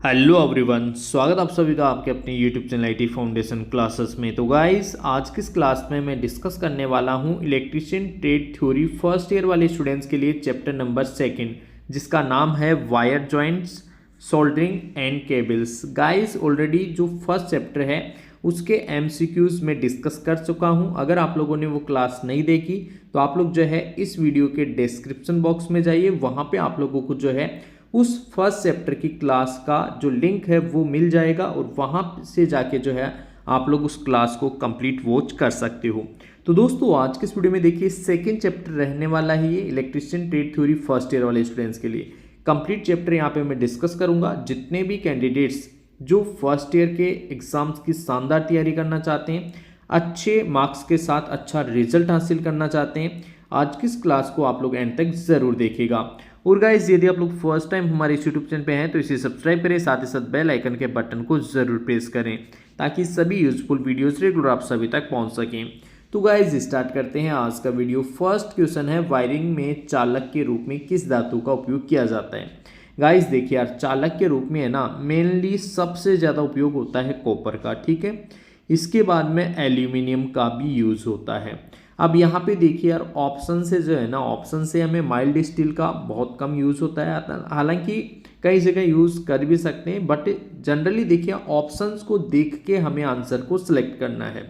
Hello everyone, स्वागत आप सभी का आपके अपने YouTube channel IT foundation classes में। तो गाइस, आज की इस क्लास में मैं डिस्कस करने वाला हूं electrician trade theory first year वाले स्टूडेंट्स के लिए चैप्टर नंबर 2, जिसका नाम है wire joints, soldering and cables. Guys, already जो फर्स्ट चैप्टर है उसके एमसीक्यूज में डिस्कस कर चुका हूं। अगर आप लोगों ने वो क्लास नहीं देखी तो आप लोग जो है इस वीडियो के डिस्क्रिप्शन बॉक्स में जाइए, वहां पे आप लोगों को जो है उस फर्स्ट चैप्टर की क्लास का जो लिंक है वो मिल जाएगा और वहां से जाके जो है आप लोग उस क्लास को कंप्लीट वॉच कर सकते हो। तो दोस्तों, आज के इस वीडियो में देखिए सेकंड चैप्टर रहने वाला है ये electrician trade theory first year वाले स्टूडेंट्स के लिए। कंप्लीट चैप्टर यहाँ पे मैं डिस्कस करूंगा। जितने भी कैंडिडेट्स जो फर्स्ट ईयर के एग्जाम्स की शानदार तैयारी करना चाहते हैं, अच्छे मार्क्स के साथ अच्छा रिजल्ट हासिल करना चाहते हैं, आज की इस क्लास को आप लोग एंड तक जरूर देखेगा। और गाइस, यदि आप लोग फर्स्ट टाइम हमारे इस यूट्यूब चैनल पे हैं तो इसे सब्सक्राइब करें, साथ ही साथ बेल आइकन के बटन को जरूर प्रेस करें ताकि सभी यूजफुल वीडियोस रेगुलर आप सभी तक पहुंच सकें। तो गाइस, स्टार्ट करते हैं आज का वीडियो। फर्स्ट क्वेश्चन है, वायरिंग में चालक के रूप में किस धातु का उपयोग किया जाता है। गाइस देखिए यार, चालक के रूप में है ना, मेनली सबसे ज़्यादा उपयोग होता है कॉपर का, ठीक है। इसके बाद में एल्यूमिनियम का भी यूज़ होता है। अब यहाँ पे देखिए यार, ऑप्शन से जो है ना, ऑप्शन से हमें माइल्ड स्टील का बहुत कम यूज़ होता है, हालांकि कई जगह यूज़ कर भी सकते हैं, बट जनरली देखिए ऑप्शंस को देख के हमें आंसर को सिलेक्ट करना है।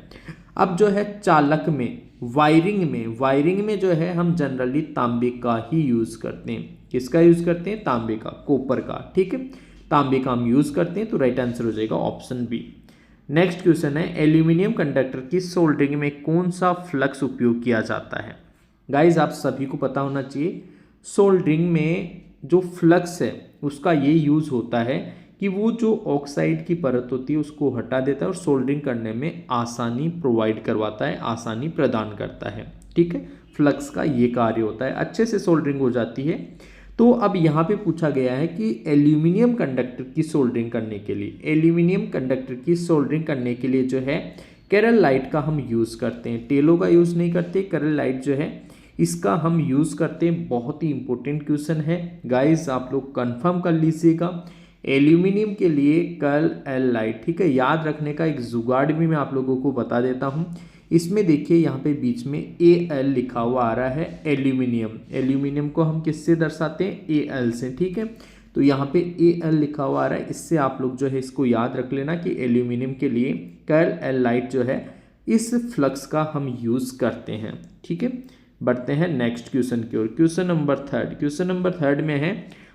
अब जो है चालक में, वायरिंग में जो है हम जनरली तांबे का ही यूज़ करते हैं। किसका यूज़ करते हैं? तांबे का, कॉपर का, ठीक है। तांबे का हम यूज़ करते हैं, तो राइट आंसर हो जाएगा ऑप्शन बी। नेक्स्ट क्वेश्चन है, एल्यूमिनियम कंडक्टर की सोल्डरिंग में कौन सा फ्लक्स उपयोग किया जाता है। गाइज, आप सभी को पता होना चाहिए, सोल्डरिंग में जो फ्लक्स है उसका ये यूज़ होता है कि वो जो ऑक्साइड की परत होती है उसको हटा देता है और सोल्डरिंग करने में आसानी प्रोवाइड करवाता है, आसानी प्रदान करता है, ठीक है। फ्लक्स का ये कार्य होता है, अच्छे से सोल्डरिंग हो जाती है। तो अब यहाँ पे पूछा गया है कि एल्यूमिनियम कंडक्टर की सोल्डरिंग करने के लिए, एल्यूमिनियम कंडक्टर की सोल्डरिंग करने के लिए जो है केरल लाइट का हम यूज़ करते हैं, टेलो का यूज़ नहीं करते। केरल लाइट जो है इसका हम यूज़ करते हैं। बहुत ही इंपॉर्टेंट क्वेश्चन है गाइस, आप लोग कंफर्म कर लीजिएगा। एल्यूमिनियम के लिए कर्ल एल लाइट, ठीक है। याद रखने का एक जुगाड़ भी मैं आप लोगों को बता देता हूँ। इसमें देखिए यहाँ पे बीच में ए एल लिखा हुआ आ रहा है, एल्यूमिनियम को हम किससे दर्शाते हैं? ए एल से, ठीक है। तो यहाँ पे ए एल लिखा हुआ आ रहा है, इससे आप लोग जो है इसको याद रख लेना कि एल्यूमिनियम के लिए कर्ल एल लाइट जो है इस फ्लक्स का हम यूज़ करते हैं, ठीक है। बढ़ते हैं नेक्स्ट क्वेश्चन की ओर। क्वेश्चन नंबर थर्ड में है,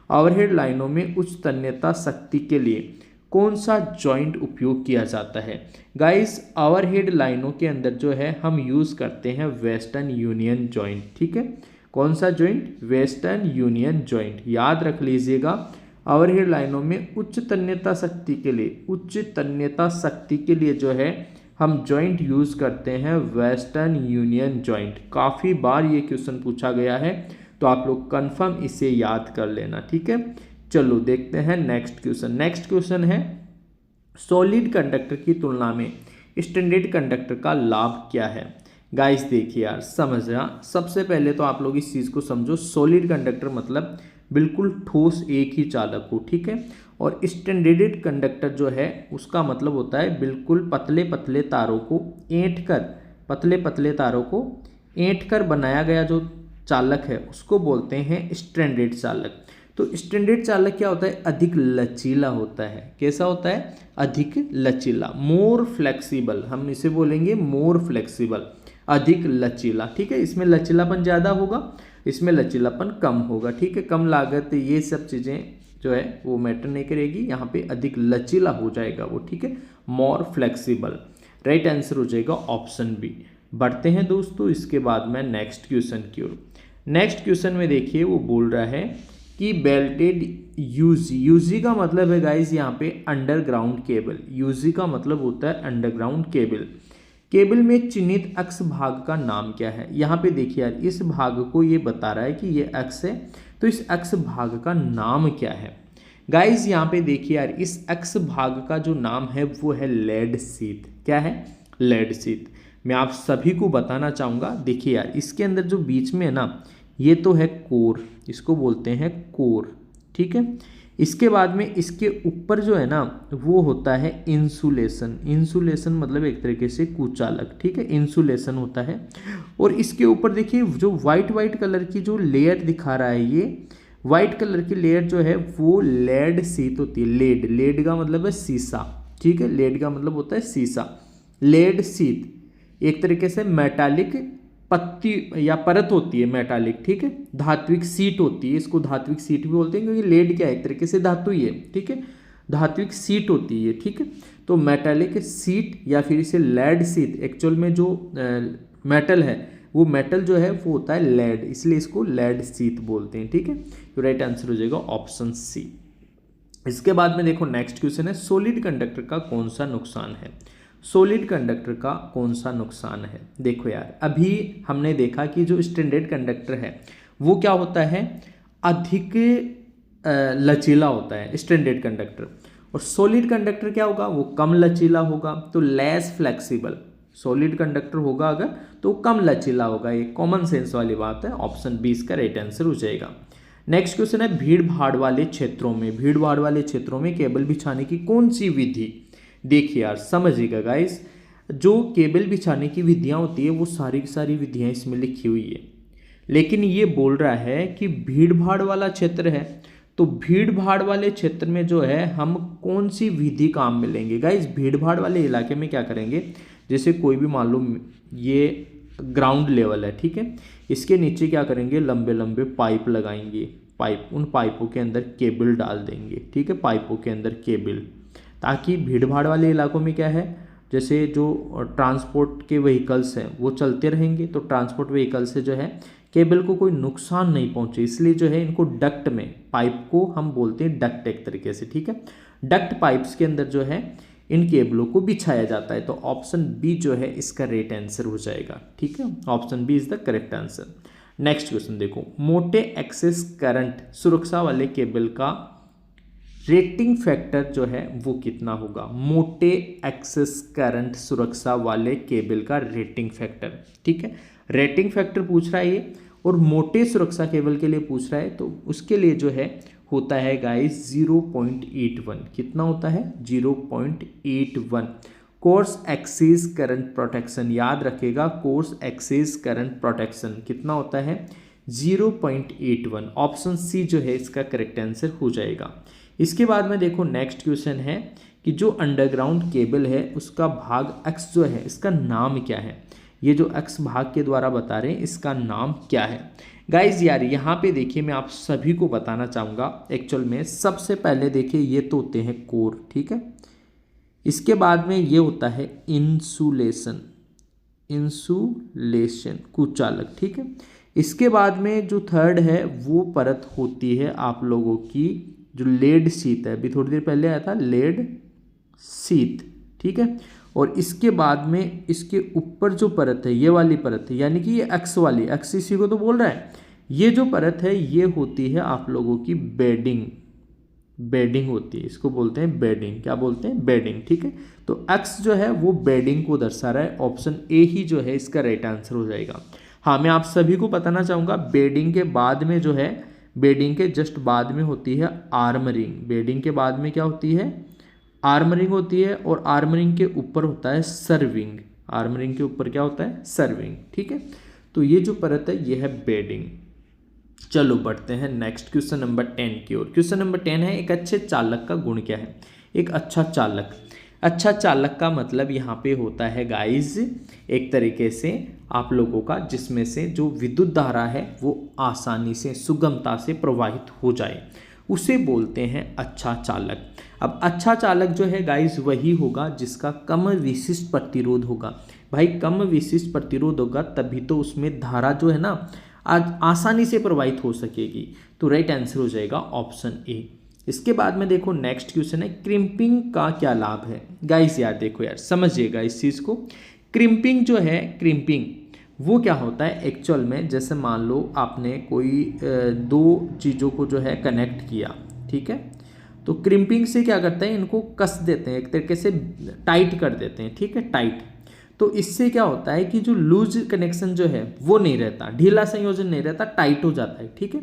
ओवरहेड लाइनों में उच्च तन्यता शक्ति के लिए कौन सा जॉइंट उपयोग किया जाता है। गाइस, ओवरहेड लाइनों के अंदर जो है हम यूज़ करते हैं वेस्टर्न यूनियन जॉइंट, ठीक है। कौन सा जॉइंट? वेस्टर्न यूनियन जॉइंट, याद रख लीजिएगा। ओवरहेड लाइनों में उच्च तन्यता शक्ति के लिए जो है हम जॉइंट यूज़ करते हैं वेस्टर्न यूनियन जॉइंट। काफ़ी बार ये क्वेश्चन पूछा गया है, तो आप लोग कंफर्म इसे याद कर लेना, ठीक है। चलो देखते हैं नेक्स्ट क्वेश्चन है, सॉलिड कंडक्टर की तुलना में स्टैंडर्ड कंडक्टर का लाभ क्या है। गाइस देखिए यार, समझना, सबसे पहले तो आप लोग इस चीज़ को समझो, सॉलिड कंडक्टर मतलब बिल्कुल ठोस एक ही चालक हो, ठीक है। और स्टैंडर्ड कंडक्टर जो है उसका मतलब होता है बिल्कुल पतले पतले तारों को ऐंठ कर बनाया गया जो चालक है उसको बोलते हैं स्टैंडर्ड चालक। तो स्टैंडर्ड चालक क्या होता है? अधिक लचीला होता है। कैसा होता है? अधिक लचीला, मोर फ्लेक्सिबल, हम इसे बोलेंगे मोर फ्लेक्सिबल, अधिक लचीला, ठीक है। इसमें लचीलापन ज़्यादा होगा, इसमें लचीलापन कम होगा, ठीक है। कम लागत, ये सब चीज़ें जो है वो मैटर नहीं करेगी, यहाँ पे अधिक लचीला हो जाएगा वो, ठीक है। मोर फ्लेक्सिबल, राइट आंसर हो जाएगा ऑप्शन बी। बढ़ते हैं दोस्तों इसके बाद में नेक्स्ट क्वेश्चन की ओर। नेक्स्ट क्वेश्चन में देखिए वो बोल रहा है कि बेल्टेड यूजी का मतलब है गाइस यहाँ पे अंडरग्राउंड केबल। यूजी का मतलब होता है अंडरग्राउंड केबल में चिन्हित अक्ष भाग का नाम क्या है। यहाँ पे देखिए यार, इस भाग को ये बता रहा है कि ये अक्ष है, तो इस अक्ष भाग का नाम क्या है। गाइस यहाँ पे देखिए यार, इस अक्ष भाग का जो नाम है वो है लेड शीथ। क्या है? Lead sheath. मैं आप सभी को बताना चाहूँगा, देखिए यार, इसके अंदर जो बीच में है ना, ये तो है कोर, इसको बोलते हैं कोर, ठीक है। इसके बाद में इसके ऊपर जो है ना वो होता है इंसुलेशन। इंसुलेशन मतलब एक तरीके से कुचालक, ठीक है, इंसुलेशन होता है। और इसके ऊपर देखिए जो वाइट वाइट कलर की जो लेयर दिखा रहा है, ये वाइट कलर की लेयर जो है वो लेड शीट होती है। लेड, लेड का मतलब है शीशा, ठीक है, लेड का मतलब होता है शीशा। लेड शीट एक तरीके से मेटालिक पत्ती या परत होती है, मेटालिक, ठीक है, धात्विक सीट होती है, इसको धात्विक सीट भी बोलते हैं क्योंकि लेड क्या है, एक तरीके से धातु ही है, ठीक है, धात्विक सीट होती है, ठीक है। तो मेटालिक सीट या फिर इसे लेड सीट, एक्चुअल में जो मेटल है वो मेटल जो है वो होता है लेड, इसलिए इसको लेड सीट बोलते हैं, ठीक है। तो राइट आंसर हो जाएगा ऑप्शन सी। इसके बाद में देखो नेक्स्ट क्वेश्चन है, सॉलिड कंडक्टर का कौन सा नुकसान है। सॉलिड कंडक्टर का कौन सा नुकसान है। देखो यार, अभी हमने देखा कि जो स्टैंडर्ड कंडक्टर है वो क्या होता है, अधिक लचीला होता है स्टैंडर्ड कंडक्टर, और सॉलिड कंडक्टर क्या होगा, वो कम लचीला होगा, तो लेस फ्लेक्सिबल। सॉलिड कंडक्टर होगा अगर तो कम लचीला होगा, ये कॉमन सेंस वाली बात है। ऑप्शन बी इसका राइट आंसर हो जाएगा। नेक्स्ट क्वेश्चन है, भीड़ भाड़ वाले क्षेत्रों में, भीड़ भाड़ वाले क्षेत्रों में केबल बिछाने की कौन सी विधि। देखिए यार समझिएगा गाइस, जो केबल बिछाने की विधियां होती है वो सारी की सारी विधियां इसमें लिखी हुई है, लेकिन ये बोल रहा है कि भीड़ भाड़ वाला क्षेत्र है, तो भीड़ भाड़ वाले क्षेत्र में जो है हम कौन सी विधि काम में लेंगे। गाइस भीड़ भाड़ वाले इलाके में क्या करेंगे, जैसे कोई भी मान लो ये ग्राउंड लेवल है, ठीक है, इसके नीचे क्या करेंगे, लंबे लंबे पाइप लगाएंगे, पाइप, उन पाइपों के अंदर केबल डाल देंगे, ठीक है, पाइपों के अंदर केबल, ताकि भीड़ भाड़ वाले इलाकों में क्या है, जैसे जो ट्रांसपोर्ट के व्हीकल्स हैं वो चलते रहेंगे, तो ट्रांसपोर्ट व्हीकल से जो है केबल को कोई नुकसान नहीं पहुंचे, इसलिए जो है इनको डक्ट में, पाइप को हम बोलते हैं डक्ट एक तरीके से, ठीक है, डक्ट पाइप्स के अंदर जो है इन केबलों को बिछाया जाता है। तो ऑप्शन बी जो है इसका राइट आंसर हो जाएगा, ठीक है, option B is the correct answer. Next question देखो, मोटे एक्सेस करंट सुरक्षा वाले केबल का रेटिंग फैक्टर जो है वो कितना होगा। मोटे एक्सेस करंट सुरक्षा वाले केबल का रेटिंग फैक्टर, ठीक है, रेटिंग फैक्टर पूछ रहा है ये, और मोटे सुरक्षा केबल के लिए पूछ रहा है, तो उसके लिए जो है होता है गाइस 0.81, कितना होता है 0.81। कोर्स एक्सेस करंट प्रोटेक्शन, याद रखेगा, कोर्स एक्सेस करंट प्रोटेक्शन कितना होता है 0.81। ऑप्शन सी जो है इसका करेक्ट आंसर हो जाएगा। इसके बाद में देखो नेक्स्ट क्वेश्चन है कि जो अंडरग्राउंड केबल है उसका भाग एक्स जो है इसका नाम क्या है। ये जो एक्स भाग के द्वारा बता रहे हैं इसका नाम क्या है। गाइज यार यहाँ पे देखिए मैं आप सभी को बताना चाहूँगा, एक्चुअल में सबसे पहले देखिए ये तो होते हैं कोर, ठीक है, इसके बाद में ये होता है इंसुलेशन, इंसुलेशन कुचालक, ठीक है, इसके बाद में जो थर्ड है वो परत होती है आप लोगों की जो लेड शीट है, अभी थोड़ी देर पहले आया था लेड शीट, ठीक है, और इसके बाद में इसके ऊपर जो परत है ये वाली परत है, यानी कि ये एक्स वाली, एक्स इसी को तो बोल रहा है, ये जो परत है ये होती है आप लोगों की बेडिंग, बेडिंग होती है, इसको बोलते हैं बेडिंग, क्या बोलते हैं बेडिंग, ठीक है, तो एक्स जो है वो बेडिंग को दर्शा रहा है, ऑप्शन ए ही जो है इसका राइट आंसर हो जाएगा। हाँ मैं आप सभी को बताना चाहूँगा बेडिंग के बाद में जो है, बेडिंग के जस्ट बाद में होती है आर्मरिंग, बेडिंग के बाद में क्या होती है आर्मरिंग होती है, और आर्मरिंग के ऊपर होता है सर्विंग, आर्मरिंग के ऊपर क्या होता है सर्विंग, ठीक है, तो ये जो परत है ये है बेडिंग। चलो बढ़ते हैं नेक्स्ट क्वेश्चन नंबर 10 की ओर। क्वेश्चन नंबर 10 है, एक अच्छे चालक का गुण क्या है। एक अच्छा चालक, अच्छा चालक का मतलब यहाँ पे होता है गाइज एक तरीके से आप लोगों का जिसमें से जो विद्युत धारा है वो आसानी से सुगमता से प्रवाहित हो जाए, उसे बोलते हैं अच्छा चालक। अब अच्छा चालक जो है गाइस वही होगा जिसका कम विशिष्ट प्रतिरोध होगा। भाई कम विशिष्ट प्रतिरोध होगा तभी तो उसमें धारा जो है ना आसानी से प्रवाहित हो सकेगी, तो राइट आंसर हो जाएगा ऑप्शन ए। इसके बाद में देखो नेक्स्ट क्वेश्चन है, क्रिम्पिंग का क्या लाभ है। गाइस यार देखो यार समझिएगा इस चीज़ को, क्रिम्पिंग जो है, क्रिम्पिंग वो क्या होता है एक्चुअल में, जैसे मान लो आपने कोई दो चीज़ों को जो है कनेक्ट किया, ठीक है, तो क्रिम्पिंग से क्या करते हैं इनको कस देते हैं, एक तरीके से टाइट कर देते हैं, ठीक है, टाइट। तो इससे क्या होता है कि जो लूज कनेक्शन जो है वो नहीं रहता, ढीला संयोजन नहीं रहता, टाइट हो जाता है, ठीक है।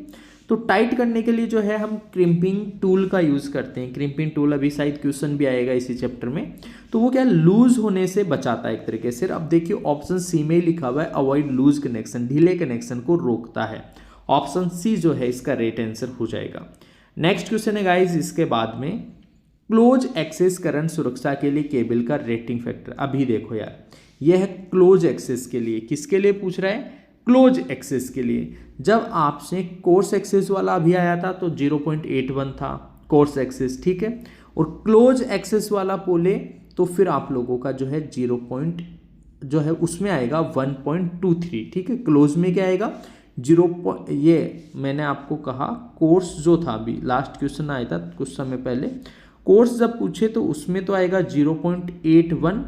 तो टाइट करने के लिए जो है हम क्रिम्पिंग टूल का यूज़ करते हैं। क्रिम्पिंग टूल अभी शायद क्वेश्चन भी आएगा इसी चैप्टर में। तो वो क्या लूज होने से बचाता है एक तरीके से। अब देखिए ऑप्शन सी में लिखा हुआ है अवॉइड लूज कनेक्शन, ढीले कनेक्शन को रोकता है। ऑप्शन सी जो है इसका राइट आंसर हो जाएगा। नेक्स्ट क्वेश्चन है गाइज इसके बाद में, क्लोज एक्सेस करंट सुरक्षा के लिए केबल का रेटिंग फैक्टर। अभी देखो यार, यह है क्लोज एक्सेस के लिए, किसके लिए पूछ रहा है, क्लोज एक्सेस के लिए। जब आपसे कोर्स एक्सेस वाला अभी आया था तो 0.81 था कोर्स एक्सेस, ठीक है, और क्लोज एक्सेस वाला बोले तो फिर आप लोगों का जो है जो है उसमें आएगा 1.23, ठीक है। क्लोज में क्या आएगा ये मैंने आपको कहा कोर्स जो था अभी लास्ट क्वेश्चन आया था कुछ समय पहले, कोर्स जब पूछे तो उसमें तो आएगा 0.81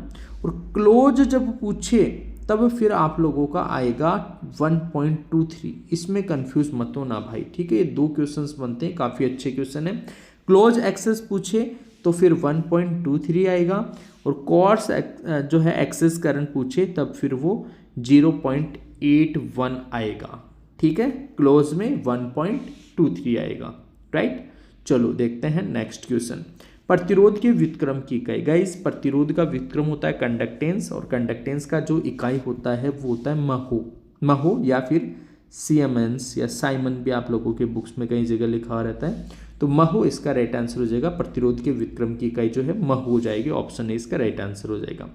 और क्लोज जब पूछे तब फिर आप लोगों का आएगा 1.23। इसमें कंफ्यूज मत हो ना भाई, ठीक है। ये 2 क्वेश्चंस बनते हैं, काफ़ी अच्छे क्वेश्चन है। क्लोज एक्सेस पूछे तो फिर 1.23 आएगा और कोर्स जो है एक्सेस करंट पूछे तब फिर वो 0.81 आएगा, ठीक है। क्लोज में 1.23 आएगा, राइट। चलो देखते हैं नेक्स्ट क्वेश्चन। प्रतिरोध के व्युत्क्रम की इकाई। गाइस प्रतिरोध का व्युत्क्रम होता है कंडक्टेंस और कंडक्टेंस का जो इकाई होता है वो होता है महो या फिर सीएमएस या साइमन भी आप लोगों के बुक्स में कई जगह लिखा रहता है। तो महो इसका राइट आंसर हो जाएगा। प्रतिरोध के व्युत्क्रम की इकाई जो है महो हो जाएगी। ऑप्शन ए इसका राइट आंसर हो जाएगा।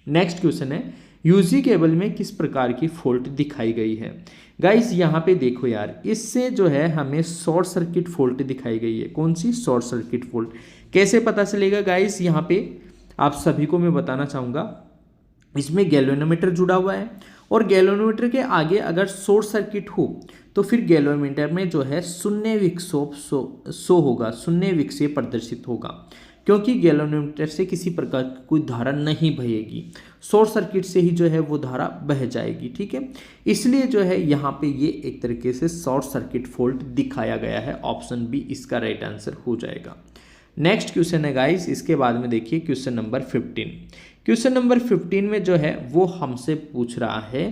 नेक्स्ट क्वेश्चन है यूजी केबल में किस प्रकार की फॉल्ट दिखाई गई है। गाइस यहाँ पे देखो यार, इससे जो है हमें शॉर्ट सर्किट फॉल्ट दिखाई गई है। कौन सी शॉर्ट सर्किट फॉल्ट, कैसे पता चलेगा गाइस, यहाँ पे आप सभी को मैं बताना चाहूँगा। इसमें गैल्वेनोमीटर जुड़ा हुआ है और गैल्वेनोमीटर के आगे अगर शॉर्ट सर्किट हो तो फिर गैल्वेनोमीटर में जो है शून्य विक्षेप प्रदर्शित होगा, क्योंकि गैल्वेनोमीटर से किसी प्रकार की कोई धारा नहीं बहेगी, शॉर्ट सर्किट से ही जो है वो धारा बह जाएगी, ठीक है। इसलिए जो है यहाँ पे ये एक तरीके से शॉर्ट सर्किट फॉल्ट दिखाया गया है। ऑप्शन बी इसका राइट आंसर हो जाएगा। नेक्स्ट क्वेश्चन है गाइस, इसके बाद में देखिए क्वेश्चन नंबर 15। क्वेश्चन नंबर 15 में जो है वो हमसे पूछ रहा है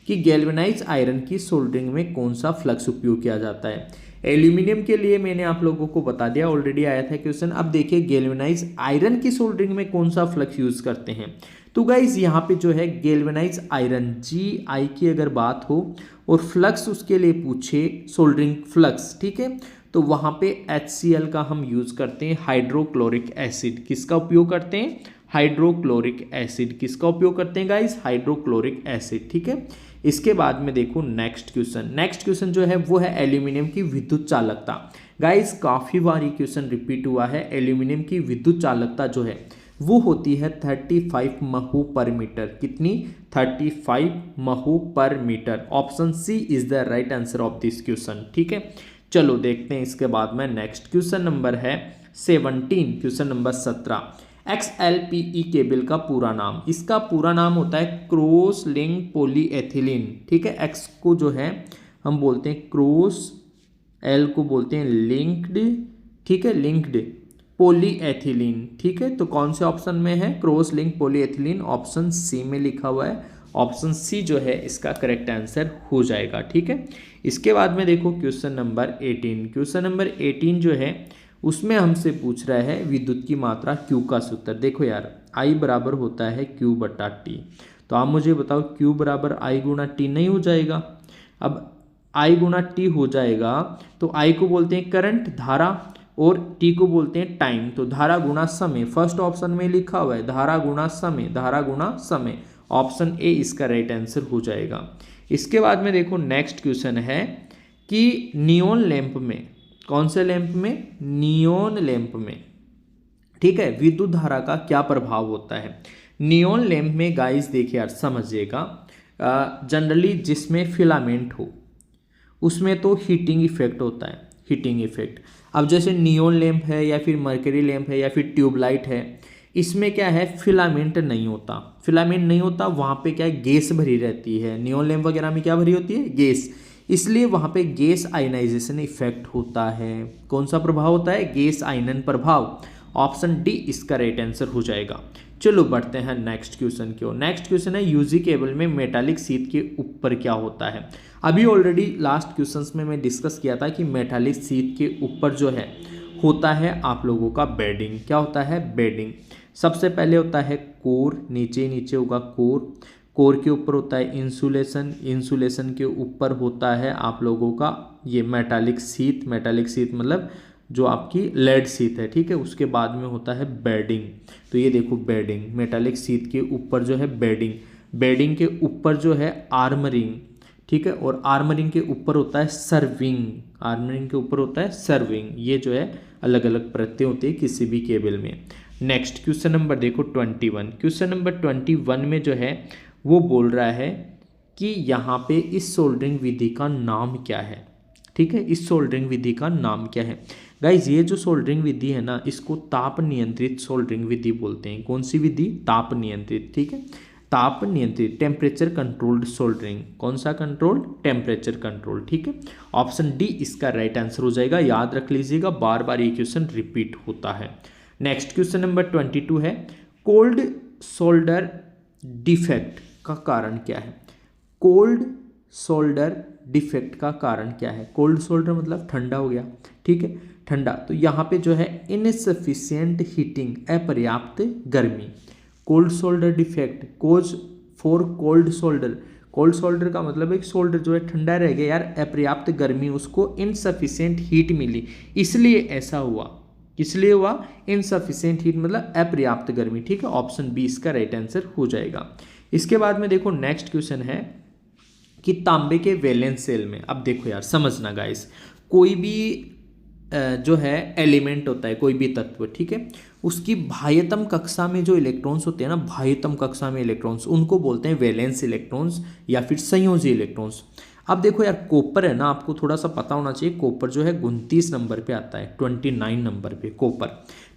कि गैल्वेनाइज आयरन की सोल्डरिंग में कौन सा फ्लक्स उपयोग किया जाता है। एल्यूमिनियम के लिए मैंने आप लोगों को बता दिया, ऑलरेडी आया था क्वेश्चन। अब देखिए गैल्वेनाइज आयरन की सोल्डरिंग में कौन सा फ्लक्स यूज करते हैं। तो गाइज यहाँ पे जो है गैल्वेनाइज आयरन GI की अगर बात हो और फ्लक्स उसके लिए पूछे सोल्डरिंग फ्लक्स, ठीक है, तो वहाँ पे HCl का हम यूज़ करते हैं, हाइड्रोक्लोरिक एसिड। किसका उपयोग करते हैं, हाइड्रोक्लोरिक एसिड। किसका उपयोग करते हैं गाइस, हाइड्रोक्लोरिक एसिड, ठीक है। इसके बाद में देखो नेक्स्ट क्वेश्चन जो है वो है एल्यूमिनियम की विद्युत चालकता। गाइस काफ़ी बार ये क्वेश्चन रिपीट हुआ है। एल्यूमिनियम की विद्युत चालकता जो है वो होती है 35 महो पर मीटर। कितनी, 35 महो पर metre. Option C is the right answer of this question, ठीक है। चलो देखते हैं इसके बाद में नेक्स्ट क्वेश्चन नंबर है 17। क्वेश्चन नंबर 17, XLPE केबल का पूरा नाम। इसका पूरा नाम होता है क्रॉस लिंक पॉलीएथिलीन, ठीक है। X को जो है हम बोलते हैं क्रॉस, L को बोलते हैं लिंक्ड, ठीक है, लिंक्ड पॉलीएथिलीन, ठीक है। तो कौन से ऑप्शन में है, cross link polyethylene. Option C में लिखा हुआ है। ऑप्शन सी जो है इसका करेक्ट आंसर हो जाएगा, ठीक है। इसके बाद में देखो क्वेश्चन नंबर 18। क्वेश्चन नंबर 18 जो है उसमें हमसे पूछ रहा है विद्युत की मात्रा Q का सूत्र। देखो यार I बराबर होता है Q बटा T। तो आप मुझे बताओ Q बराबर I गुणा T नहीं हो जाएगा। अब I गुणा T हो जाएगा तो I को बोलते हैं करंट, धारा, और T को बोलते हैं टाइम। तो धारा गुणा समय, फर्स्ट ऑप्शन में लिखा हुआ है धारा गुणा समय, धारा गुणा समय। ऑप्शन ए इसका राइट आंसर हो जाएगा। इसके बाद में देखो नेक्स्ट क्वेश्चन है कि नियॉन लैंप में, कौन से लैंप में, नियॉन लैंप में, ठीक है, विद्युत धारा का क्या प्रभाव होता है। नियॉन लैंप में गाइस देखिए यार समझिएगा, जनरली जिसमें फिलामेंट हो उसमें तो हीटिंग इफेक्ट होता है, हीटिंग इफेक्ट। अब जैसे नियॉन लैंप है या फिर मर्करी लैंप है या फिर ट्यूबलाइट है, इसमें क्या है, फिलामेंट नहीं होता। फिलामेंट नहीं होता, वहाँ पे क्या है, गैस भरी रहती है। नियॉन लैंप वगैरह में क्या भरी होती है, गैस। इसलिए वहाँ पे गैस आयनाइजेशन इफेक्ट होता है। कौन सा प्रभाव होता है, गैस आयनन प्रभाव। ऑप्शन डी इसका राइट आंसर हो जाएगा। चलो बढ़ते हैं नेक्स्ट क्वेश्चन की ओर। नेक्स्ट क्वेश्चन है यूजी केबल में मेटालिक शीट के ऊपर क्या होता है। अभी ऑलरेडी लास्ट क्वेश्चंस में मैं डिस्कस किया था कि मेटालिक शीट के ऊपर जो है होता है आप लोगों का बेडिंग। क्या होता है? बेडिंग। सबसे पहले होता है कोर, नीचे नीचे होगा कोर, कोर के ऊपर होता है इंसुलेशन, इंसुलेशन के ऊपर होता है आप लोगों का ये मेटालिक शीट, मेटालिक शीट मतलब जो आपकी लेड शीट है, ठीक है। उसके बाद में होता है बेडिंग। तो ये देखो बेडिंग, मेटालिक शीट के ऊपर जो है बेडिंग, बेडिंग के ऊपर जो है आर्मरिंग, ठीक है, और आर्मरिंग के ऊपर होता है सर्विंग, आर्मरिंग के ऊपर होता है सर्विंग। ये जो है अलग अलग परतें होती है किसी भी केबल में। नेक्स्ट क्वेश्चन नंबर देखो 21। क्वेश्चन नंबर 21 में जो है वो बोल रहा है कि यहाँ पे इस सोल्डरिंग विधि का नाम क्या है, ठीक है। इस सोल्डरिंग विधि का नाम क्या है गाइज? ये जो सोल्डरिंग विधि है ना, इसको ताप नियंत्रित सोल्डरिंग विधि बोलते हैं। कौन सी विधि? ताप नियंत्रित, ठीक है, ताप नियंत्रित, टेम्परेचर कंट्रोल्ड सोल्डरिंग। कौन सा कंट्रोल? टेम्परेचर कंट्रोल, ठीक है। ऑप्शन डी इसका राइट आंसर हो जाएगा। याद रख लीजिएगा, बार बार ये क्वेश्चन रिपीट होता है। नेक्स्ट क्वेश्चन नंबर 22 है कोल्ड सोल्डर डिफेक्ट का कारण क्या है? कोल्ड सोल्डर डिफेक्ट का कारण क्या है? कोल्ड सोल्डर मतलब ठंडा हो गया, ठीक है, ठंडा। तो यहाँ पे जो है इनसफिशियंट हीटिंग, अपर्याप्त गर्मी। Cold solder defect, cause for cold solder, cold solder का मतलब एक सोल्डर जो है ठंडा रह गया यार, अपर्याप्त गर्मी, उसको इनसफिशियंट हीट मिली, इसलिए ऐसा हुआ। इसलिए हुआ इनसफिशियंट हीट मतलब अपर्याप्त गर्मी, ठीक है। ऑप्शन बी इसका राइट आंसर हो जाएगा। इसके बाद में देखो नेक्स्ट क्वेश्चन है कि तांबे के वैलेंस सेल में, अब देखो यार समझना गाइस, कोई भी जो है एलिमेंट होता है, कोई भी तत्व, ठीक है, उसकी बाह्यतम कक्षा में जो इलेक्ट्रॉन्स होते हैं ना, बाह्यतम कक्षा में इलेक्ट्रॉन्स, उनको बोलते हैं वैलेंस इलेक्ट्रॉन्स या फिर संयोजी इलेक्ट्रॉन्स। अब देखो यार कॉपर है ना, आपको थोड़ा सा पता होना चाहिए, कॉपर जो है 29 नंबर पे आता है, 29 नंबर पे कॉपर।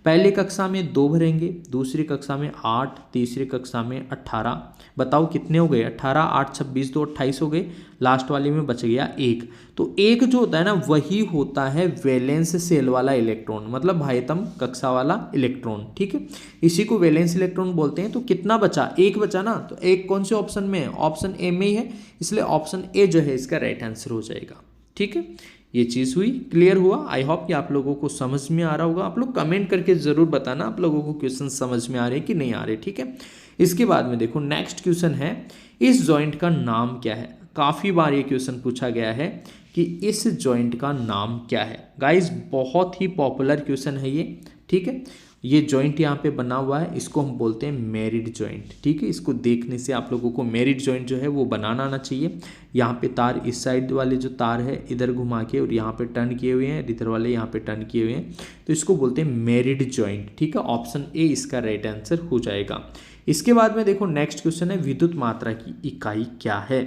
पहले कक्षा में 2 भरेंगे, दूसरी कक्षा में 8, तीसरी कक्षा में 18। बताओ कितने हो गए? 18, 8, 26, 2, 28 हो गए। लास्ट वाली में बच गया 1। तो 1 जो होता है ना, वही होता है वैलेंस सेल वाला इलेक्ट्रॉन, मतलब बाह्यतम कक्षा वाला इलेक्ट्रॉन, ठीक है। इसी को वैलेंस इलेक्ट्रॉन बोलते हैं। तो कितना बचा? 1 बचा ना, तो 1 कौन से ऑप्शन में है? ऑप्शन ए में ही है, इसलिए ऑप्शन ए जो है इसका राइट आंसर हो जाएगा, ठीक है। ये चीज़ हुई, क्लियर हुआ। आई होप कि आप लोगों को समझ में आ रहा होगा। आप लोग कमेंट करके ज़रूर बताना आप लोगों को क्वेश्चन समझ में आ रहे हैं कि नहीं आ रहे, ठीक है। इसके बाद में देखो नेक्स्ट क्वेश्चन है इस जॉइंट का नाम क्या है। काफ़ी बार ये क्वेश्चन पूछा गया है कि इस जॉइंट का नाम क्या है। गाइज बहुत ही पॉपुलर क्वेश्चन है ये, ठीक है। ये जॉइंट यहाँ पे बना हुआ है, इसको हम बोलते हैं मेरिड जॉइंट, ठीक है। इसको देखने से आप लोगों को मेरिड जॉइंट जो है वो बनाना आना चाहिए। यहाँ पे तार, इस साइड वाले जो तार है इधर घुमा के और यहाँ पे टर्न किए हुए हैं, इधर वाले यहाँ पे टर्न किए हुए हैं, तो इसको बोलते हैं मेरिड जॉइंट, ठीक है। ऑप्शन ए इसका राइट आंसर हो जाएगा। इसके बाद में देखो नेक्स्ट क्वेश्चन है विद्युत मात्रा की इकाई क्या है।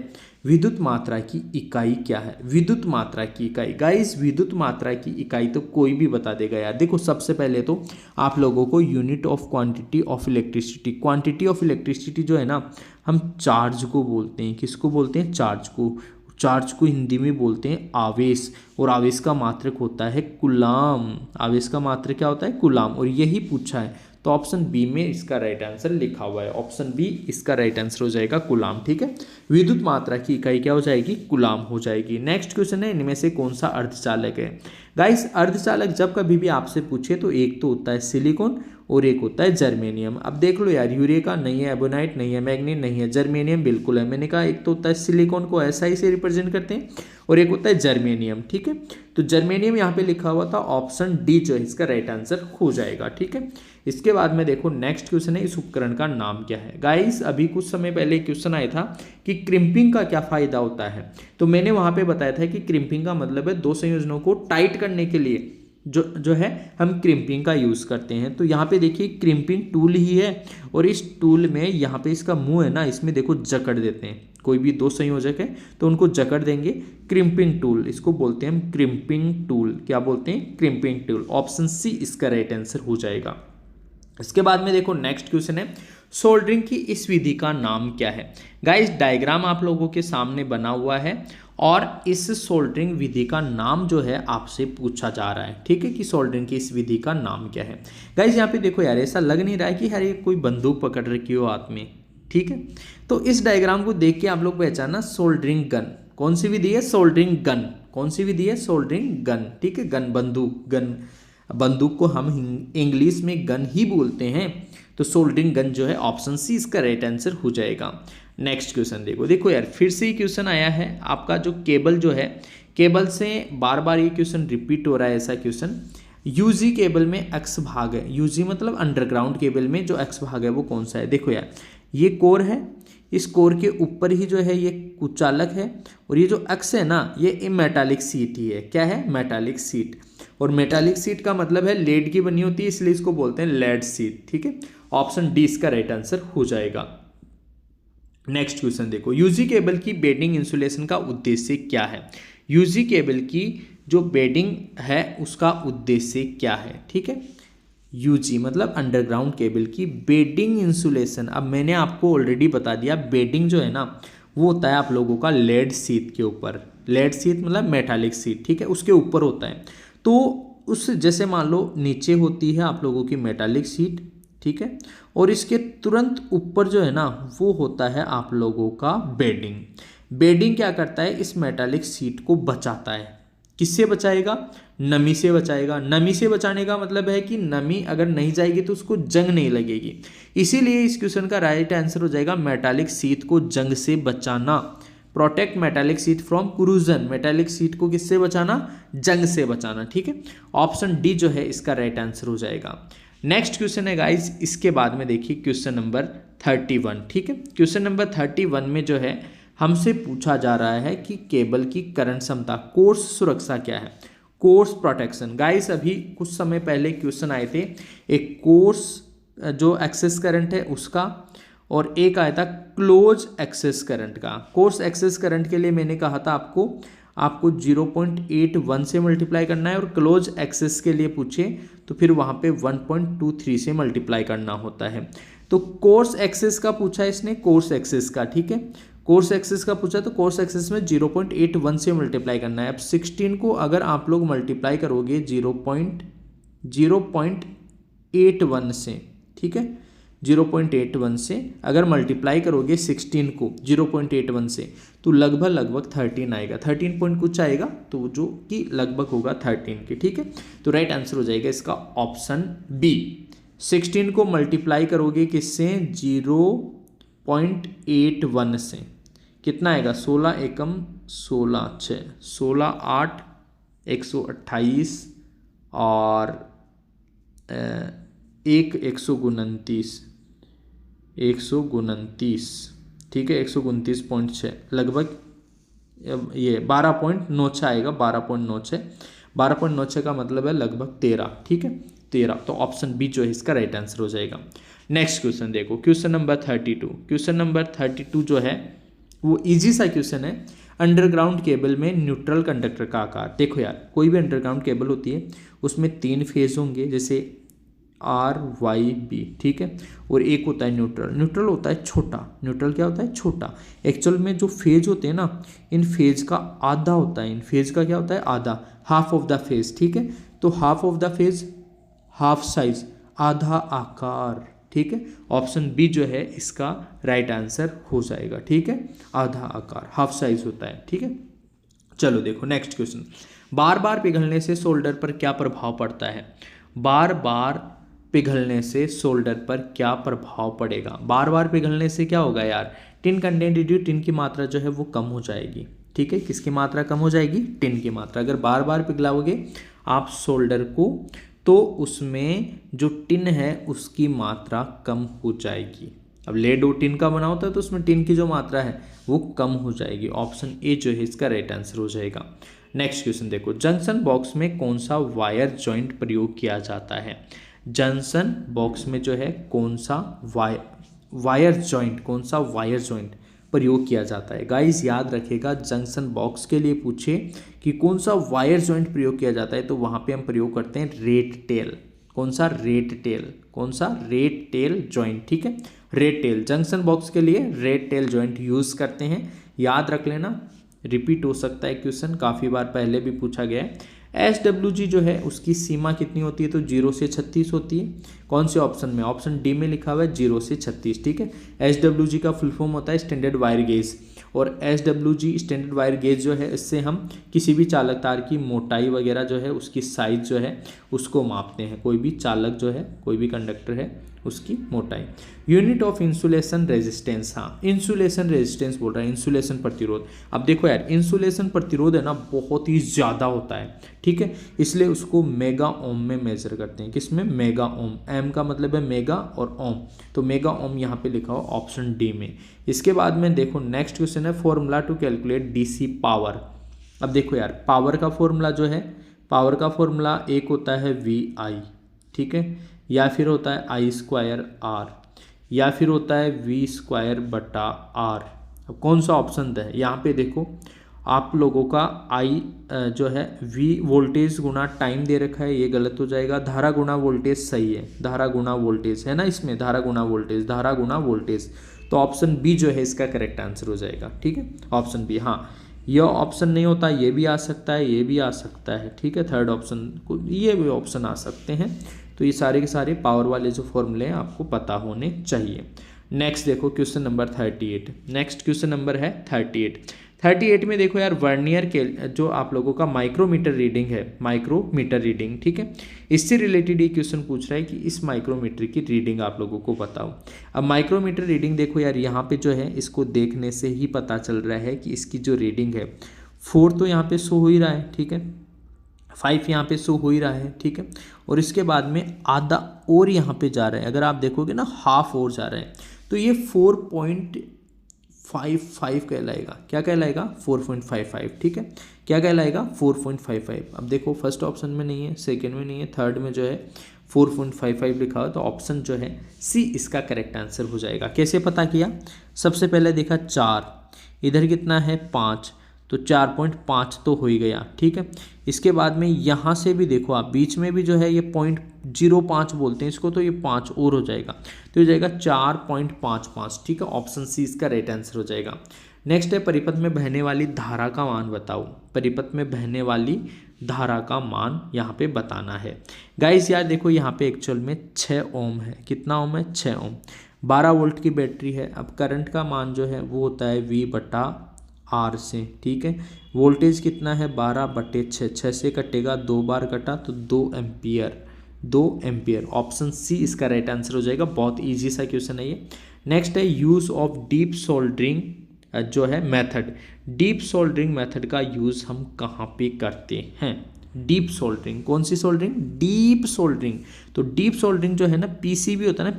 विद्युत मात्रा की इकाई क्या है? विद्युत मात्रा की इकाई, गाइस विद्युत मात्रा की इकाई तो कोई भी बता देगा यार। देखो सबसे पहले तो आप लोगों को unit of quantity of electricity, quantity of electricity जो है ना, हम चार्ज को बोलते हैं। किसको बोलते हैं? चार्ज को। चार्ज को हिंदी में बोलते हैं आवेश, और आवेश का मात्रक होता है कूलाम। आवेश का मात्रक क्या होता है? कूलाम। और यही पूछा है, तो ऑप्शन बी में इसका राइट आंसर लिखा हुआ है। ऑप्शन बी इसका राइट आंसर हो जाएगा कूलाम, ठीक है। विद्युत मात्रा की इकाई क्या हो जाएगी? कूलाम हो जाएगी। नेक्स्ट क्वेश्चन है इनमें से कौन सा अर्धचालक है। गाइस अर्धचालक जब कभी भी आपसे पूछे तो एक तो होता है सिलिकॉन और एक होता है जर्मेनियम। अब देख लो यार, यूरेका नहीं है, एबोनाइट नहीं है, मैग्नीज नहीं है, जर्मेनियम बिल्कुल है। मैंने कहा एक तो होता है सिलिकॉन को SI से रिप्रेजेंट करते हैं और एक होता है जर्मेनियम, ठीक है। तो जर्मेनियम यहाँ पे लिखा हुआ था, ऑप्शन डी जो है इसका राइट आंसर हो जाएगा, ठीक है। इसके बाद में देखो नेक्स्ट क्वेश्चन है इस उपकरण का नाम क्या है। गाइस अभी कुछ समय पहले क्वेश्चन आया था कि क्रिम्पिंग का क्या फायदा होता है, तो मैंने वहां पे बताया था कि क्रिम्पिंग का मतलब है दो संयोजनों को टाइट करने के लिए जो है हम क्रिम्पिंग का यूज़ करते हैं। तो यहाँ पे देखिए क्रिम्पिंग टूल ही है, और इस टूल में यहाँ पे इसका मुंह है ना, इसमें देखो जकड़ देते हैं। कोई भी दो संयोजक है तो उनको जकड़ देंगे, क्रिम्पिंग टूल, इसको बोलते हैं हम क्रिम्पिंग टूल। क्या बोलते हैं? Crimping tool. ऑप्शन सी इसका राइट आंसर हो जाएगा। इसके बाद में देखो नेक्स्ट क्वेश्चन है, सोल्डरिंग की इस विधि का नाम क्या है। गाइस डायग्राम आप लोगों के सामने बना हुआ है और इस सोल्डरिंग विधि का नाम जो है आपसे पूछा जा रहा है, ठीक है, कि सोल्डरिंग की इस विधि का नाम क्या है। गाइस यहाँ पे देखो यार, ऐसा लग नहीं रहा है कि यार ये कोई बंदूक पकड़ रखी हो हाथ में, ठीक है। तो इस डायग्राम को देख के आप लोग पहचाना सोल्डरिंग गन, कौन सी विधि है, सोल्डरिंग गन, कौन सी विधि है, सोल्डरिंग गन, ठीक है। गन बंदूक, गन बंदूक को हम इंग्लिश में गन ही बोलते हैं, तो सोल्डरिंग गन जो है ऑप्शन सी इसका राइट आंसर हो जाएगा। नेक्स्ट क्वेश्चन देखो यार, फिर से ही क्वेश्चन आया है आपका, जो केबल जो है, केबल से बार बार ये क्वेश्चन रिपीट हो रहा है ऐसा क्वेश्चन। यूजी केबल में एक्स भाग है, यूजी मतलब अंडरग्राउंड केबल में जो एक्स भाग है वो कौन सा है। देखो यार, ये कोर है, इस कोर के ऊपर ही जो है ये कुचालक है, और ये जो एक्स है ना, ये मेटालिक सीट ही है। क्या है, मेटालिक सीट। और मेटालिक सीट का मतलब है लेड की बनी होती है, इसलिए इसको बोलते हैं लेड सीट, ठीक है। ऑप्शन डी इसका राइट आंसर हो जाएगा। नेक्स्ट क्वेश्चन देखो, यूजी केबल की बेडिंग इंसुलेशन का उद्देश्य क्या है। यूजी केबल की जो बेडिंग है उसका उद्देश्य क्या है, ठीक है। यूजी मतलब अंडरग्राउंड केबल की बेडिंग इंसुलेशन, अब मैंने आपको ऑलरेडी बता दिया, बेडिंग जो है ना वो होता है आप लोगों का लेड सीट के ऊपर, लेड सीट मतलब मेटालिक सीट, ठीक है, उसके ऊपर होता है। तो उस जैसे मान लो नीचे होती है आप लोगों की मेटालिक सीट, ठीक है, और इसके तुरंत ऊपर जो है ना वो होता है आप लोगों का बेडिंग। बेडिंग क्या करता है, इस मेटालिक सीट को बचाता है। किससे बचाएगा, नमी से बचाएगा। नमी से बचाने का मतलब है कि नमी अगर नहीं जाएगी तो उसको जंग नहीं लगेगी, इसीलिए इस क्वेश्चन का राइट आंसर हो जाएगा मेटालिक सीट को जंग से बचाना। Protect metallic sheet from corrosion, metallic sheet को किससे बचाना, जंग से बचाना, ठीक है। ऑप्शन डी जो है इसका राइट आंसर हो जाएगा। नेक्स्ट क्वेश्चन है गाइज, इसके बाद में देखिए क्वेश्चन नंबर 31, ठीक है। क्वेश्चन नंबर 31 में जो है हमसे पूछा जा रहा है कि केबल की करंट क्षमता, कोर्स सुरक्षा क्या है, कोर्स प्रोटेक्शन। गाइस अभी कुछ समय पहले क्वेश्चन आए थे, एक कोर्स जो एक्सेस करंट है उसका, और एक आया था क्लोज एक्सेस करंट का। कोर्स एक्सेस करंट के लिए मैंने कहा था आपको 0.81 से मल्टीप्लाई करना है, और क्लोज एक्सेस के लिए पूछे तो फिर वहाँ पे 1.23 से मल्टीप्लाई करना होता है। तो कोर्स एक्सेस का पूछा इसने, कोर्स एक्सेस का, ठीक है, कोर्स एक्सेस का पूछा, तो कोर्स एक्सेस में 0.81 से मल्टीप्लाई करना है। अब 16 को अगर आप लोग मल्टीप्लाई करोगे 0.81 से, ठीक है, 0.81 से अगर मल्टीप्लाई करोगे 16 को 0.81 से, तो लगभग 13 आएगा, 13 पॉइंट कुछ आएगा, तो जो कि लगभग होगा 13 के, ठीक है। तो राइट आंसर हो जाएगा इसका ऑप्शन बी। 16 को मल्टीप्लाई करोगे किससे, 0.81 से, कितना आएगा, 16 एकम 16 6, 16 8 128 और 129, ठीक है, 129.6, लगभग ये 12.96 आएगा, 12.96 का मतलब है लगभग 13, ठीक है, 13। तो ऑप्शन बी जो है इसका राइट आंसर हो जाएगा। नेक्स्ट क्वेश्चन देखो, क्वेश्चन नंबर 32। क्वेश्चन नंबर 32 जो है वो इजी सा क्वेश्चन है, अंडरग्राउंड केबल में न्यूट्रल कंडक्टर का आकार। देखो यार, कोई भी अंडरग्राउंड केबल होती है उसमें 3 फेज होंगे, जैसे आर वाई बी, ठीक है, और एक होता है न्यूट्रल। न्यूट्रल होता है छोटा, न्यूट्रल क्या होता है, छोटा। एक्चुअल में जो फेज होते हैं ना, इन फेज का आधा होता है, इन फेज का क्या होता है, आधा, हाफ ऑफ द फेज, ठीक है। तो half of the phase, half size, आधा आकार, ठीक है। ऑप्शन बी जो है इसका राइट आंसर हो जाएगा, ठीक है, आधा आकार, हाफ साइज होता है, ठीक है। चलो देखो नेक्स्ट क्वेश्चन, बार बार पिघलने से सोल्डर पर क्या प्रभाव पड़ता है। बार बार पिघलने से सोल्डर पर क्या प्रभाव पड़ेगा। बार बार पिघलने से क्या होगा यार, टिन कंटेंट रिड्यूस, टिन की मात्रा जो है वो कम हो जाएगी, ठीक है। किसकी मात्रा कम हो जाएगी, टिन की मात्रा। अगर बार बार पिघलाओगे आप सोल्डर को, तो उसमें जो टिन है उसकी मात्रा कम हो जाएगी। अब लेड और टिन का बना होता है तो उसमें टिन की जो मात्रा है वो कम हो जाएगी। ऑप्शन ए जो है इसका राइट आंसर हो जाएगा। नेक्स्ट क्वेश्चन देखो, जंक्शन बॉक्स में कौन सा वायर जॉइंट प्रयोग किया जाता है। जंक्शन बॉक्स में जो है कौन सा वायर जॉइंट प्रयोग किया जाता है। गाइस याद रखेगा, जंक्शन बॉक्स के लिए पूछे कि कौन सा वायर जॉइंट प्रयोग किया जाता है, तो वहाँ पे हम प्रयोग करते हैं रेट टेल। कौन सा, रेट टेल, कौन सा, रेट टेल जॉइंट, ठीक है, रेट टेल। जंक्शन बॉक्स के लिए रेट टेल जॉइंट यूज़ करते हैं, याद रख लेना, रिपीट हो सकता है क्वेश्चन, काफ़ी बार पहले भी पूछा गया है। SWG जो है उसकी सीमा कितनी होती है, तो 0 से 36 होती है। कौन से ऑप्शन में, ऑप्शन डी में लिखा हुआ है 0 से 36, ठीक है। SWG का फुल फॉर्म होता है स्टैंडर्ड वायर गेज, और SWG स्टैंडर्ड वायर गेज जो है इससे हम किसी भी चालक तार की मोटाई वगैरह जो है, उसकी साइज जो है उसको मापते हैं। कोई भी चालक जो है, कोई भी कंडक्टर है, उसकी मोटाई। यूनिट ऑफ इंसुलेशन रेजिस्टेंस, हाँ इंसुलेशन रेजिस्टेंस बोल रहा है, इंसुलेशन प्रतिरोध। अब देखो यार, इंसुलेशन प्रतिरोध है ना बहुत ही ज़्यादा होता है, ठीक है, इसलिए उसको मेगा ओम में मेजर करते हैं। किसमें, मेगा ओम, एम का मतलब है मेगा और ओम, तो मेगा ओम यहाँ पे लिखा हो ऑप्शन डी में। इसके बाद में देखो नेक्स्ट क्वेश्चन है formula to calculate DC power. अब देखो यार, पावर का फॉर्मूला जो है, पावर का फॉर्मूला एक होता है VI, ठीक है, या फिर होता है I²R, या फिर होता है V²/R। अब कौन सा ऑप्शन है यहाँ पे, देखो आप लोगों का I जो है V वोल्टेज गुना टाइम दे रखा है, ये गलत हो जाएगा। धारा गुना वोल्टेज सही है, धारा गुना वोल्टेज है ना इसमें, धारा गुना वोल्टेज, धारा गुना वोल्टेज, तो ऑप्शन बी जो है इसका करेक्ट आंसर हो जाएगा, ठीक है, ऑप्शन बी। हाँ, यह ऑप्शन नहीं होता, ये भी आ सकता है, ये भी आ सकता है, ठीक है, थर्ड ऑप्शन को, ये भी ऑप्शन आ सकते हैं। तो ये सारे के सारे पावर वाले जो फॉर्मूले हैं आपको पता होने चाहिए। नेक्स्ट देखो question number 38, next question number है 38 में देखो यार, वर्नियर के जो आप लोगों का माइक्रोमीटर रीडिंग है, माइक्रोमीटर रीडिंग, ठीक है, इससे रिलेटेड ये क्वेश्चन पूछ रहा है कि इस माइक्रोमीटर की रीडिंग आप लोगों को बताओ। अब माइक्रोमीटर रीडिंग देखो यार, यहाँ पे जो है इसको देखने से ही पता चल रहा है कि इसकी जो रीडिंग है 4 तो यहाँ पे शो हो ही रहा है, ठीक है, 5 यहाँ पे शो हो ही रहा है, ठीक है, और इसके बाद में आधा और यहाँ पे जा रहा है, अगर आप देखोगे ना हाफ और जा रहा है, तो ये 4.55 कहलाएगा। क्या कहलाएगा, 4.55, ठीक है, क्या कहलाएगा, 4.55। अब देखो फर्स्ट ऑप्शन में नहीं है, सेकंड में नहीं है, थर्ड में जो है 4.55 लिखा हुआ, तो ऑप्शन जो है सी इसका करेक्ट आंसर हो जाएगा। कैसे पता किया, सबसे पहले देखा 4, इधर कितना है 5, तो 4.5 तो हो ही गया, ठीक है। इसके बाद में यहाँ से भी देखो आप, बीच में भी जो है ये 0.05 बोलते हैं इसको, तो ये 5 और हो जाएगा, तो ये जाएगा 4.55, ठीक है, ऑप्शन सी इसका राइट आंसर हो जाएगा। नेक्स्ट है परिपथ में बहने वाली धारा का मान बताओ। परिपथ में बहने वाली धारा का मान यहाँ पे बताना है। गाइस यार देखो, यहाँ पे एक्चुअल में 6 ओम है, कितना ओम है, 6 ओम, 12 वोल्ट की बैटरी है। अब करंट का मान जो है वो होता है V/R से, ठीक है, वोल्टेज कितना है 12/6, 6 से कटेगा, 2 बार कटा तो 2 एम्पियर, 2 एम्पियर, ऑप्शन सी इसका राइट आंसर हो जाएगा। बहुत इजी सा क्वेश्चन है ये। नेक्स्ट है यूज ऑफ डीप सोल्डरिंग जो है मेथड। डीप सोल्डरिंग मेथड का यूज़ हम कहाँ पे करते हैं, डीप सोल्डरिंग, कौन सी सोल्डरिंग, डीप सोल्डरिंग। तो डीप सोल्डरिंग जो है ना, पीसीबी होता है ना,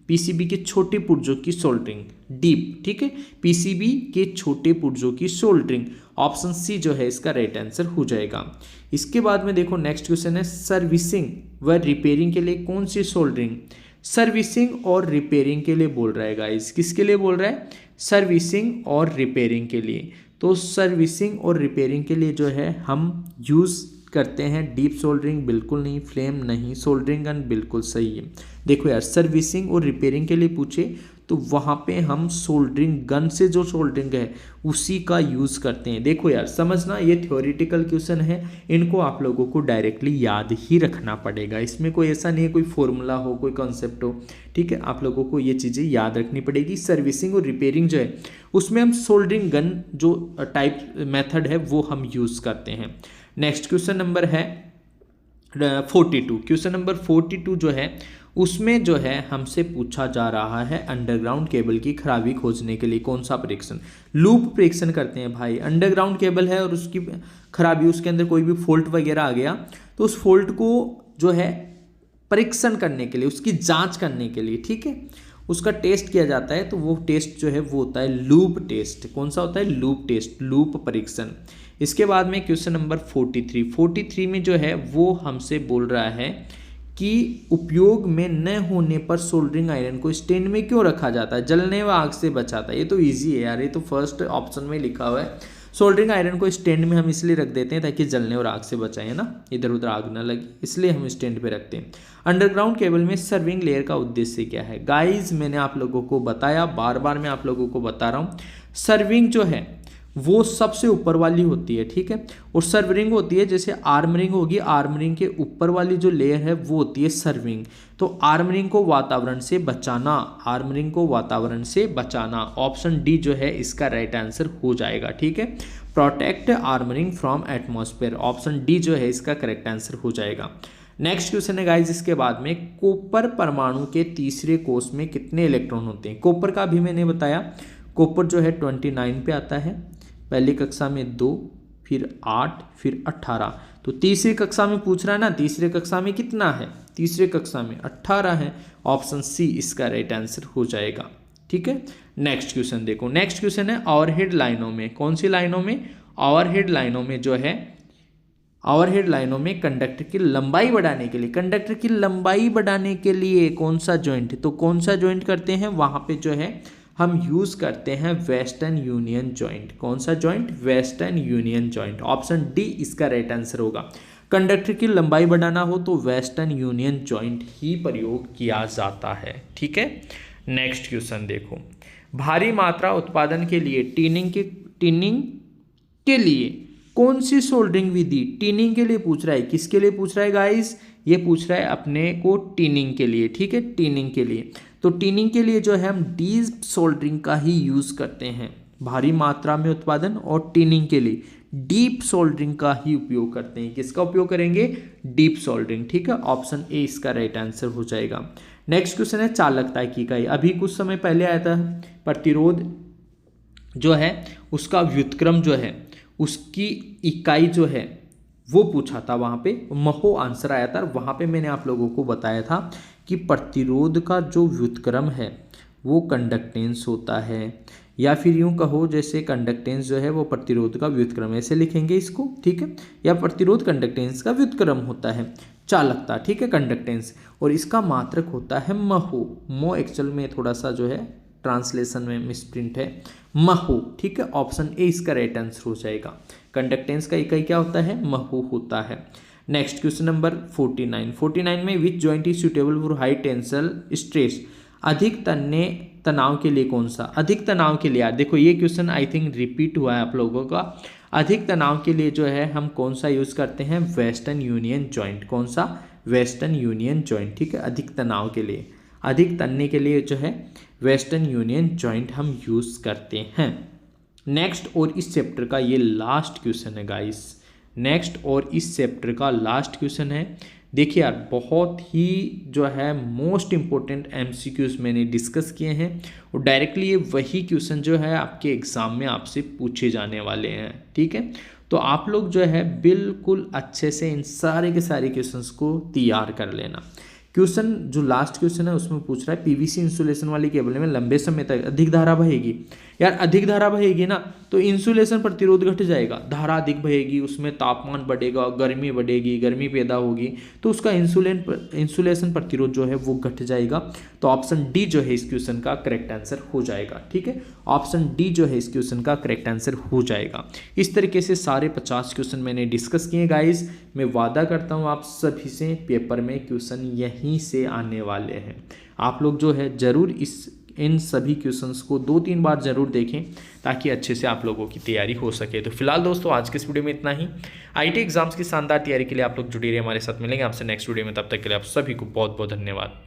पीसीबी के छोटे पुर्जों की सोल्डरिंग, डीप, ठीक है, पीसीबी के छोटे पुर्जों की सोल्डरिंग, ऑप्शन सी जो है इसका राइट आंसर हो जाएगा। इसके बाद में देखो नेक्स्ट क्वेश्चन है सर्विसिंग व रिपेयरिंग के लिए कौन सी सोल्डरिंग। सर्विसिंग और रिपेयरिंग के लिए बोल रहा है गाइस, किसके लिए बोल रहा है, सर्विसिंग और रिपेयरिंग के लिए। तो सर्विसिंग और रिपेयरिंग के लिए जो है हम यूज़ करते हैं डीप सोल्डरिंग, बिल्कुल नहीं, फ्लेम नहीं, सोल्डरिंग गन बिल्कुल सही है। देखो यार, सर्विसिंग और रिपेयरिंग के लिए पूछे तो वहाँ पे हम सोल्डरिंग गन से जो सोल्डरिंग है उसी का यूज़ करते हैं। देखो यार समझना, ये थ्योरेटिकल क्वेश्चन है, इनको आप लोगों को डायरेक्टली याद ही रखना पड़ेगा। इसमें कोई ऐसा नहीं है कोई फॉर्मूला हो, कोई कॉन्सेप्ट हो, ठीक है, आप लोगों को ये चीज़ें याद रखनी पड़ेगी। सर्विसिंग और रिपेयरिंग जो है उसमें हम सोल्डरिंग गन जो टाइप मेथड है वो हम यूज़ करते हैं। नेक्स्ट क्वेश्चन नंबर है 42। क्वेश्चन नंबर 42 जो है उसमें जो है हमसे पूछा जा रहा है अंडरग्राउंड केबल की खराबी खोजने के लिए कौन सा परीक्षण। लूप परीक्षण करते हैं भाई। अंडरग्राउंड केबल है और उसकी खराबी, उसके अंदर कोई भी फॉल्ट वगैरह आ गया तो उस फॉल्ट को जो है परीक्षण करने के लिए, उसकी जांच करने के लिए, ठीक है, उसका टेस्ट किया जाता है। तो वो टेस्ट जो है वो होता है लूप टेस्ट। कौन सा होता है, लूप टेस्ट, लूप परीक्षण। इसके बाद में क्वेश्चन नंबर 43 में जो है वो हमसे बोल रहा है कि उपयोग में न होने पर सोल्डरिंग आयरन को स्टैंड में क्यों रखा जाता है, जलने व आग से बचाता है। ये तो इजी है यार, ये तो फर्स्ट ऑप्शन में लिखा हुआ है। सोल्डरिंग आयरन को स्टैंड में हम इसलिए रख देते हैं ताकि जलने और आग से बचाएं ना, इधर उधर आग ना लगे, इसलिए हम स्टैंड पे रखते हैं। अंडरग्राउंड केबल में सर्विंग लेयर का उद्देश्य क्या है? गाइज मैंने आप लोगों को बताया, बार बार मैं आप लोगों को बता रहा हूँ, सर्विंग जो है वो सबसे ऊपर वाली होती है, ठीक है, और सर्वरिंग होती है, जैसे आर्मरिंग होगी, आर्मरिंग के ऊपर वाली जो लेयर है वो होती है सर्विंग। तो आर्मरिंग को वातावरण से बचाना, आर्मरिंग को वातावरण से बचाना, ऑप्शन डी जो है इसका राइट आंसर हो जाएगा, ठीक है। Protect armouring from atmosphere, option D जो है इसका करेक्ट आंसर हो जाएगा। नेक्स्ट क्वेश्चन है गाइज इसके बाद में, कॉपर परमाणु के तीसरे कोष में कितने इलेक्ट्रॉन होते हैं? कॉपर का भी मैंने बताया, कॉपर जो है 29 पे आता है, पहली कक्षा में 2, फिर 8, फिर 18। तो तीसरी कक्षा में पूछ रहा है ना, तीसरी कक्षा में कितना है? तीसरी कक्षा में 18 है, ऑप्शन सी इसका राइट आंसर हो जाएगा, ठीक है। नेक्स्ट क्वेश्चन देखो, नेक्स्ट क्वेश्चन है ओवरहेड लाइनों में, कौन सी लाइनों में? ओवरहेड लाइनों में जो है, ओवरहेड लाइनों में कंडक्टर की लंबाई बढ़ाने के लिए, कंडक्टर की लंबाई बढ़ाने के लिए कौन सा जॉइंट, तो कौन सा जॉइंट करते हैं वहां पे जो है हम यूज करते हैं वेस्टर्न यूनियन जॉइंट। कौन सा joint? Western union joint, option D इसका राइट आंसर होगा। कंडक्टर की लंबाई बढ़ाना हो तो वेस्टर्न यूनियन जॉइंट ही प्रयोग किया जाता है, ठीक है। नेक्स्ट क्वेश्चन देखो, भारी मात्रा उत्पादन के लिए टीनिंग के लिए कौन सी सोल्डरिंग विधि, टीनिंग के लिए पूछ रहा है, किसके लिए पूछ रहा है गाइस? ये पूछ रहा है अपने को टीनिंग के लिए, ठीक है, टीनिंग के लिए। तो टीनिंग के लिए जो है हम डीप सोल्डरिंग का ही यूज करते हैं, भारी मात्रा में उत्पादन और टीनिंग के लिए डीप सोल्डरिंग का ही उपयोग करते हैं। किसका उपयोग करेंगे? डीप सोल्डरिंग, ठीक है, ऑप्शन ए इसका राइट आंसर हो जाएगा। नेक्स्ट क्वेश्चन है चालकता की इकाई, अभी कुछ समय पहले आया था, प्रतिरोध जो है उसका व्युत्क्रम जो है उसकी इकाई जो है वो पूछा था, वहाँ पे महो आंसर आया था। वहाँ पे मैंने आप लोगों को बताया था कि प्रतिरोध का जो व्युत्क्रम है वो कंडक्टेंस होता है, या फिर यूँ कहो जैसे कंडक्टेंस जो है वो प्रतिरोध का व्युत्क्रम, ऐसे लिखेंगे इसको, ठीक है, या प्रतिरोध कंडक्टेंस का व्युत्क्रम होता है, चालकता, ठीक है, कंडक्टेंस, और इसका मात्रक होता है महो। मो एक्चुअल में थोड़ा सा जो है ट्रांसलेशन में मिसप्रिंट है, महो, ठीक है, ऑप्शन ए इसका राइट आंसर हो जाएगा। कंडक्टेंस का इकाई क्या होता है? महो होता है। नेक्स्ट क्वेश्चन नंबर 49 में which joint is suitable for high tensile stress, अधिक तनाव के लिए कौन सा? अधिक तनाव के लिए यार देखो ये क्वेश्चन आई थिंक रिपीट हुआ है आप लोगों का। अधिक तनाव के लिए जो है हम कौन सा यूज करते हैं? Western union joint. कौन सा? वेस्टर्न यूनियन जॉइंट, ठीक है, अधिक तनाव के लिए, अधिक तनने के लिए जो है वेस्टर्न यूनियन जॉइंट हम यूज करते हैं। नेक्स्ट और इस चैप्टर का ये लास्ट क्वेश्चन है गाइस, नेक्स्ट और इस चैप्टर का लास्ट क्वेश्चन है। देखिए यार बहुत ही जो है मोस्ट इम्पोर्टेंट एमसीक्यूज मैंने डिस्कस किए हैं और डायरेक्टली ये वही क्वेश्चन जो है आपके एग्जाम में आपसे पूछे जाने वाले हैं, ठीक है। तो आप लोग जो है बिल्कुल अच्छे से इन सारे के सारे क्वेश्चंस को तैयार कर लेना। क्वेश्चन जो लास्ट क्वेश्चन है उसमें पूछ रहा है पीवीसी इंसुलेशन वाली केबल में लंबे समय तक अधिक धारा बहेगी। यार अधिक धारा बहेगी ना तो इंसुलेशन प्रतिरोध घट जाएगा, धारा अधिक बहेगी उसमें तापमान बढ़ेगा, गर्मी बढ़ेगी, गर्मी पैदा होगी तो उसका इंसुलेशन प्रतिरोध जो है वो घट जाएगा। तो ऑप्शन डी जो है इस क्वेश्चन का करेक्ट आंसर हो जाएगा, ठीक है, ऑप्शन डी जो है इस क्वेश्चन का करेक्ट आंसर हो जाएगा। इस तरीके से सारे 50 क्वेश्चन मैंने डिस्कस किए गाइज। मैं वादा करता हूँ आप सभी से पेपर में क्वेश्चन यहीं से आने वाले हैं। आप लोग जो है ज़रूर इन सभी क्वेश्चंस को 2-3 बार ज़रूर देखें ताकि अच्छे से आप लोगों की तैयारी हो सके। तो फिलहाल दोस्तों आज के इस वीडियो में इतना ही। आईटी एग्जाम्स की शानदार तैयारी के लिए आप लोग जुड़े रहिए हमारे साथ, मिलेंगे आपसे नेक्स्ट वीडियो में, तब तक के लिए आप सभी को बहुत बहुत धन्यवाद।